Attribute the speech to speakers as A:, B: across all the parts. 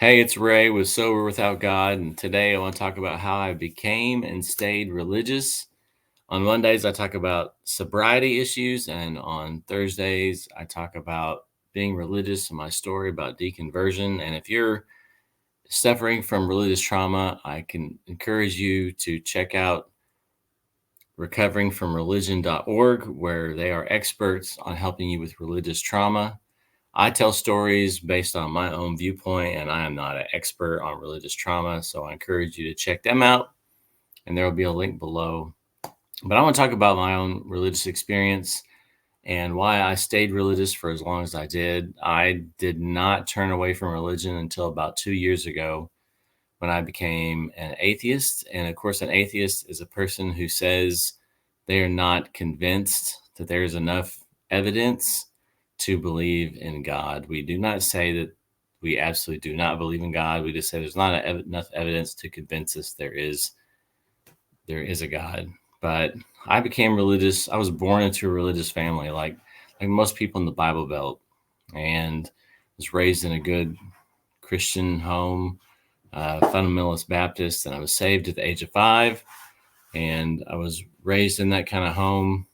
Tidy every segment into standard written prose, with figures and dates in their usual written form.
A: Hey, it's Ray with Sober Without God, and today I want to talk about how I became and stayed religious. On Mondays, I talk about sobriety issues, and on Thursdays, I talk about being religious and my story about deconversion. And if you're suffering from religious trauma, I can encourage you to check out recoveringfromreligion.org, where they are experts on helping you with religious trauma. I tell stories based on my own viewpoint, and I am not an expert on religious trauma, so I encourage you to check them out, and there will be a link below. But I want to talk about my own religious experience and why I stayed religious for as long as I did. I did not turn away from religion until about 2 years ago when I became an atheist. And of course, an atheist is a person who says they are not convinced that there is enough evidence to believe in God. We do not say that we absolutely do not believe in God. We just say there's not enough evidence to convince us there is a God. But I became religious. I was born into a religious family, like most people in the Bible Belt, and was raised in a good Christian home, fundamentalist Baptist, and I was saved at the age of 5. And I was raised in that kind of home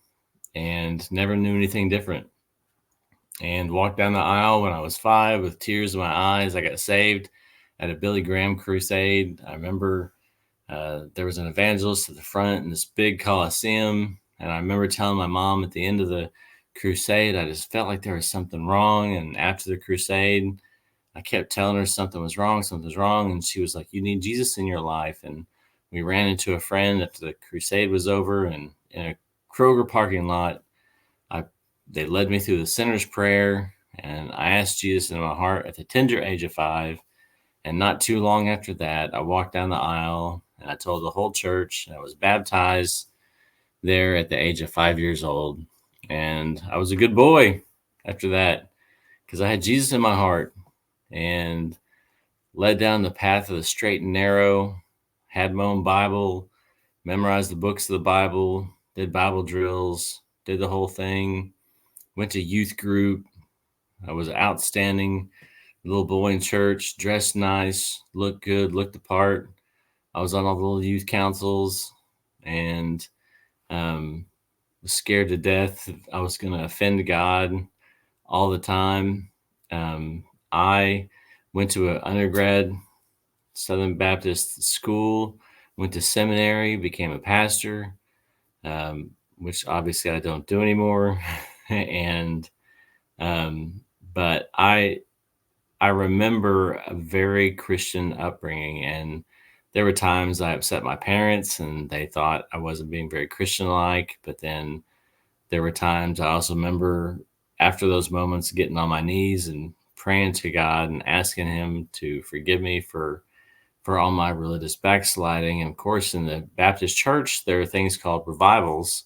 A: and never knew anything different. And walked down the aisle when I was 5 with tears in my eyes. I got saved at a Billy Graham crusade. I remember there was an evangelist at the front in this big coliseum. And I remember telling my mom at the end of the crusade, I just felt like there was something wrong. And after the crusade, I kept telling her something's wrong. And she was like, you need Jesus in your life. And we ran into a friend after the crusade was over, and in a Kroger parking lot, they led me through the sinner's prayer, and I asked Jesus in my heart at the tender age of 5. And not too long after that, I walked down the aisle and I told the whole church. I was baptized there at the age of 5 years old. And I was a good boy after that because I had Jesus in my heart and led down the path of the straight and narrow, had my own Bible, memorized the books of the Bible, did Bible drills, did the whole thing, went to youth group. I was an outstanding little boy in church, dressed nice, looked good, looked the part. I was on all the little youth councils and was scared to death. I was going to offend God all the time. I went to an undergrad Southern Baptist school, went to seminary, became a pastor, which obviously I don't do anymore. and but I remember a very Christian upbringing, and there were times I upset my parents and they thought I wasn't being very Christian-like. But then there were times I also remember after those moments getting on my knees and praying to God and asking him to forgive me for all my religious backsliding. And of course, in the Baptist church, there are things called revivals.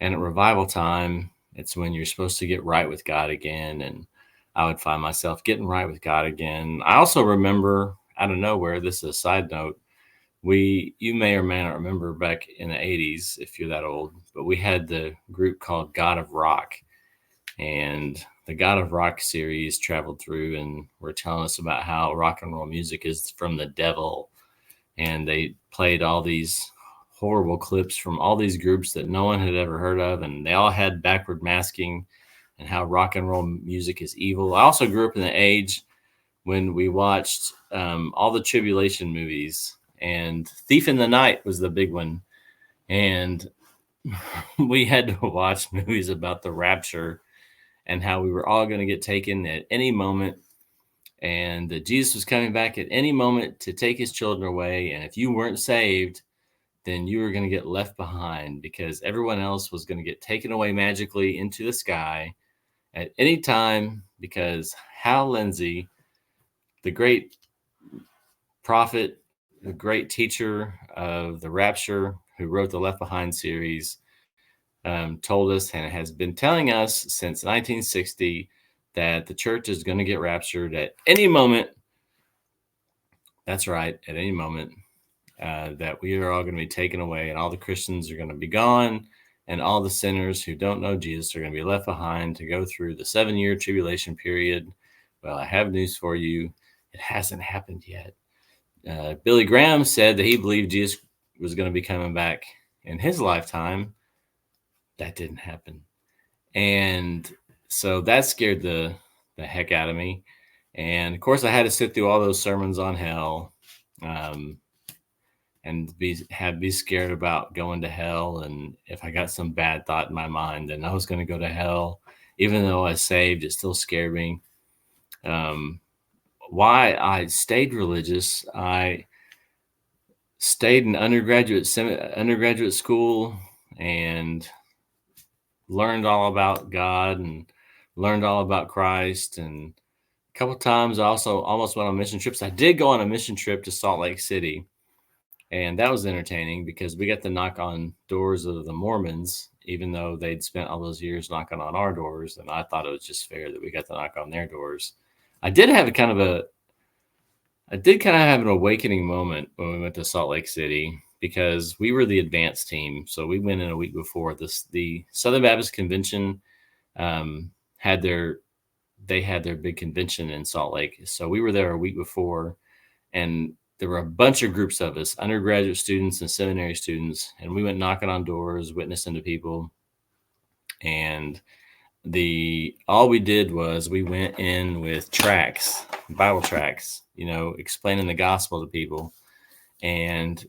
A: And at revival time, it's when you're supposed to get right with God again. And I would find myself getting right with God again. I also remember out of nowhere, this is a side note, you may or may not remember back in the 80s, if you're that old, but we had the group called God of Rock. And the God of Rock series traveled through and were telling us about how rock and roll music is from the devil. And they played all these horrible clips from all these groups that no one had ever heard of. And they all had backward masking and how rock and roll music is evil. I also grew up in the age when we watched all the tribulation movies, and Thief in the Night was the big one. And we had to watch movies about the rapture and how we were all going to get taken at any moment, and that Jesus was coming back at any moment to take his children away. And if you weren't saved, then you were going to get left behind because everyone else was going to get taken away magically into the sky at any time, because Hal Lindsey, the great prophet, the great teacher of the rapture, who wrote the Left Behind series, told us and has been telling us since 1960 that the church is going to get raptured at any moment. That's right, at any moment, that we are all going to be taken away, and all the Christians are going to be gone, and all the sinners who don't know Jesus are going to be left behind to go through the 7-year tribulation period. Well, I have news for you. It hasn't happened yet. Billy Graham said that he believed Jesus was going to be coming back in his lifetime. That didn't happen. And so that scared the heck out of me. And of course, I had to sit through all those sermons on hell, um, and be scared about going to hell. And if I got some bad thought in my mind, then I was going to go to hell. Even though I was saved, it still scared me. Why I stayed religious? I stayed in undergraduate school and learned all about God and learned all about Christ. And a couple times I also almost went on mission trips. I did go on a mission trip to Salt Lake City, and that was entertaining because we got to knock on doors of the Mormons, even though they'd spent all those years knocking on our doors. And I thought it was just fair that we got to knock on their doors. I did have an awakening moment when we went to Salt Lake City because we were the advanced team. So we went in a week before the Southern Baptist Convention had their big convention in Salt Lake. So we were there a week before, and there were a bunch of groups of us, undergraduate students and seminary students, and we went knocking on doors, witnessing to people. And all we did was we went in with tracts, Bible tracts, explaining the gospel to people and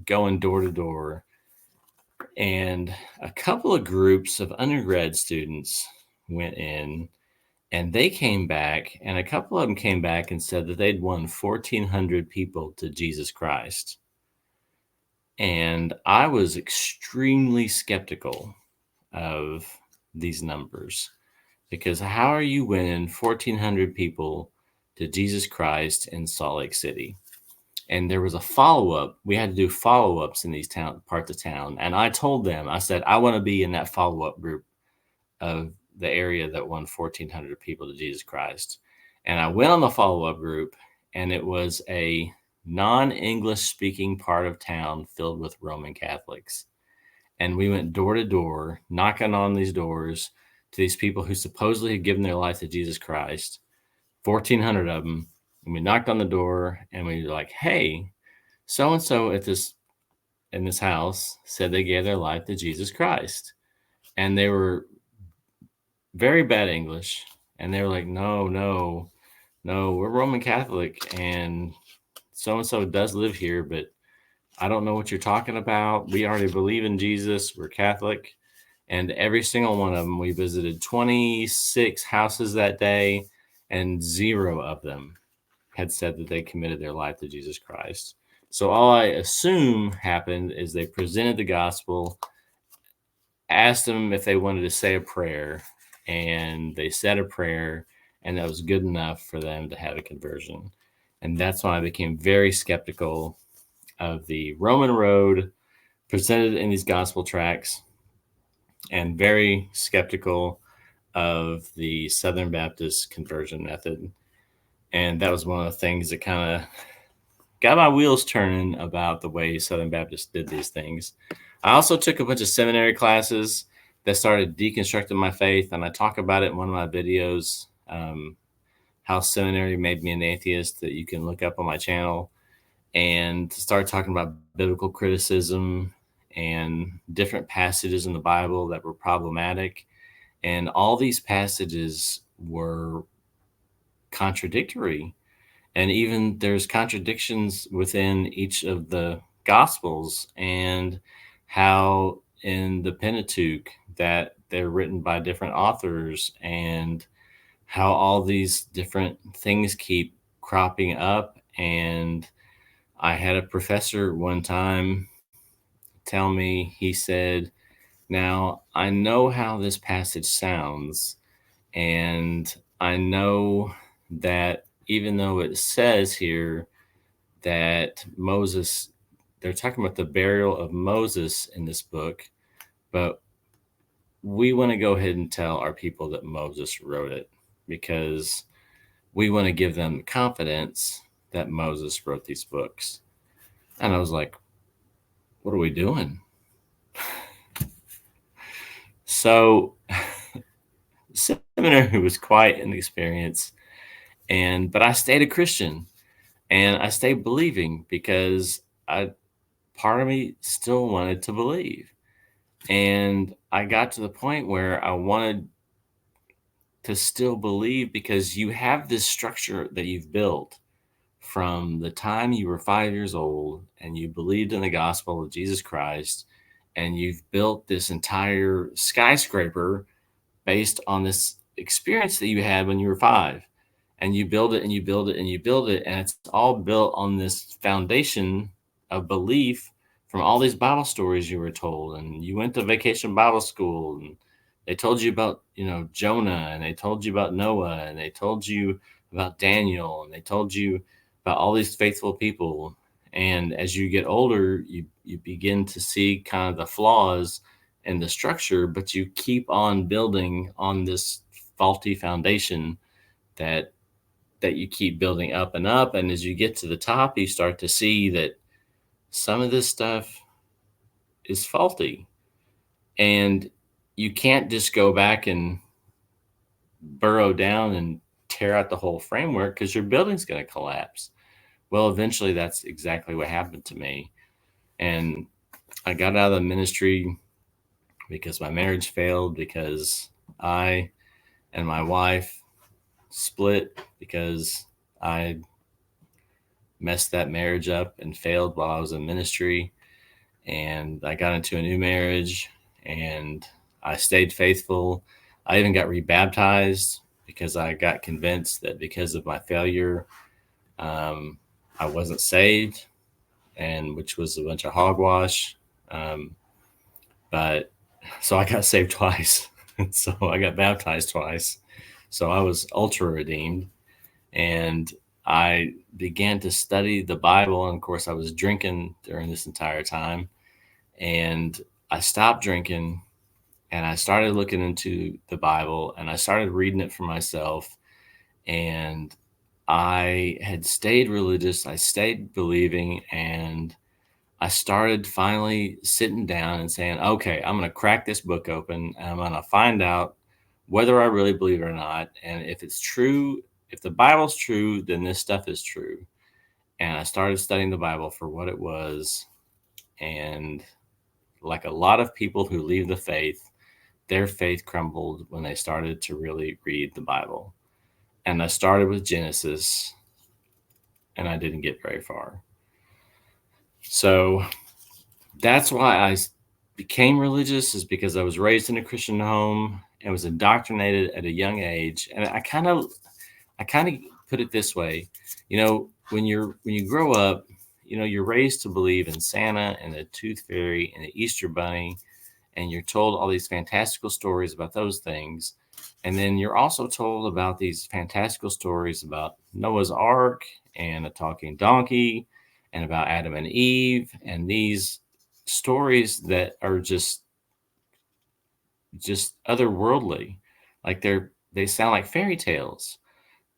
A: going door to door. And a couple of groups of undergrad students went in, and they came back, and a couple of them came back and said that they'd won 1,400 people to Jesus Christ. And I was extremely skeptical of these numbers, because how are you winning 1,400 people to Jesus Christ in Salt Lake City? And there was a follow-up. We had to do follow-ups in these parts of town. And I told them, I said, I want to be in that follow-up group of the area that won 1,400 people to Jesus Christ. And I went on the follow-up group, and it was a non-English speaking part of town filled with Roman Catholics. And we went door to door, knocking on these doors to these people who supposedly had given their life to Jesus Christ, 1,400 of them. And we knocked on the door, and we were like, hey, so-and-so in this house said they gave their life to Jesus Christ. And they were very bad English. And they were like, no, we're Roman Catholic, and so-and-so does live here, but I don't know what you're talking about. We already believe in Jesus. We're Catholic. And every single one of them, we visited 26 houses that day, and 0 of them had said that they committed their life to Jesus Christ. So all I assume happened is they presented the gospel, asked them if they wanted to say a prayer, and they said a prayer, and that was good enough for them to have a conversion. And that's why I became very skeptical of the Roman road presented in these gospel tracts, and very skeptical of the Southern Baptist conversion method. And that was one of the things that kind of got my wheels turning about the way Southern Baptists did these things. I also took a bunch of seminary classes that started deconstructing my faith, and I talk about it in one of my videos, how seminary made me an atheist, that you can look up on my channel, and start talking about biblical criticism and different passages in the Bible that were problematic. And all these passages were contradictory. And even there's contradictions within each of the Gospels, and how in the Pentateuch that they're written by different authors, and how all these different things keep cropping up. And I had a professor one time tell me, he said, now I know how this passage sounds, and I know that even though it says here that Moses, they're talking about the burial of Moses in this book, but we want to go ahead and tell our people that Moses wrote it, because we want to give them confidence that Moses wrote these books. And I was like, what are we doing? So seminary was quite an experience, but I stayed a Christian. And I stayed believing because I part of me still wanted to believe. And I got to the point where I wanted to still believe because you have this structure that you've built from the time you were 5 years old and you believed in the gospel of Jesus Christ, and you've built this entire skyscraper based on this experience that you had when you were five. And you build it and you build it and you build it, and it's all built on this foundation of belief from all these Bible stories you were told. And you went to vacation Bible school, and they told you about, Jonah, and they told you about Noah, and they told you about Daniel, and they told you about all these faithful people. And as you get older, you begin to see kind of the flaws in the structure, but you keep on building on this faulty foundation that you keep building up and up. And as you get to the top, you start to see that some of this stuff is faulty. And you can't just go back and burrow down and tear out the whole framework because your building's going to collapse. Well, eventually, that's exactly what happened to me. And I got out of the ministry because my marriage failed, because I and my wife split, because I messed that marriage up and failed while I was in ministry. And I got into a new marriage, and I stayed faithful. I even got rebaptized because I got convinced that because of my failure, I wasn't saved, and which was a bunch of hogwash. But so I got saved twice. So I got baptized twice. So I was ultra redeemed. And I began to study the Bible. And of course, I was drinking during this entire time. And I stopped drinking, and I started looking into the Bible, and I started reading it for myself. And I had stayed religious, I stayed believing, and I started finally sitting down and saying, okay, I'm going to crack this book open, and I'm going to find out whether I really believe it or not. And if it's true, if the Bible's true, then this stuff is true. And I started studying the Bible for what it was. And like a lot of people who leave the faith, their faith crumbled when they started to really read the Bible. And I started with Genesis, and I didn't get very far. So that's why I became religious, is because I was raised in a Christian home and was indoctrinated at a young age. And I kind of put it this way, when you grow up, you're raised to believe in Santa and the Tooth Fairy and the Easter Bunny, and you're told all these fantastical stories about those things. And then you're also told about these fantastical stories about Noah's Ark and a talking donkey and about Adam and Eve, and these stories that are just otherworldly. Like they sound like fairy tales.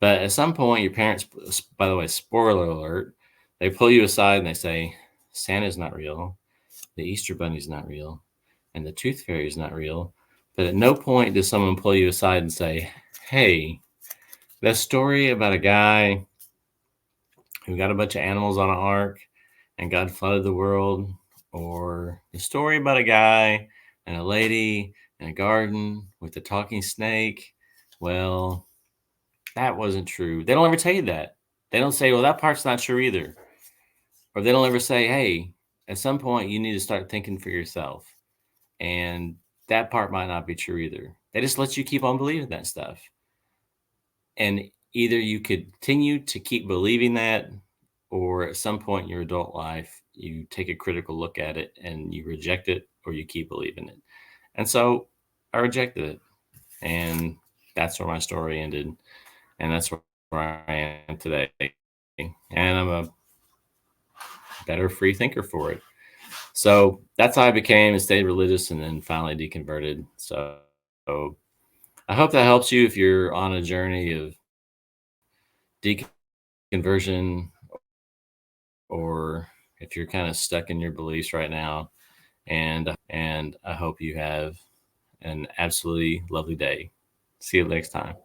A: But at some point, your parents, by the way, spoiler alert, they pull you aside and they say, Santa's not real, the Easter Bunny's not real, and the Tooth Fairy is not real. But at no point does someone pull you aside and say, hey, that story about a guy who got a bunch of animals on an ark and God flooded the world, or the story about a guy and a lady in a garden with a talking snake, well, that wasn't true. They don't ever tell you that. They don't say, well, that part's not true either. Or they don't ever say, hey, at some point you need to start thinking for yourself. And that part might not be true either. They just let you keep on believing that stuff. And either you continue to keep believing that, or at some point in your adult life, you take a critical look at it and you reject it, or you keep believing it. And so I rejected it. And that's where my story ended. And that's where I am today. And I'm a better free thinker for it. So that's how I became and stayed religious, and then finally deconverted. So I hope that helps you if you're on a journey of deconversion, or if you're kind of stuck in your beliefs right now. And I hope you have an absolutely lovely day. See you next time.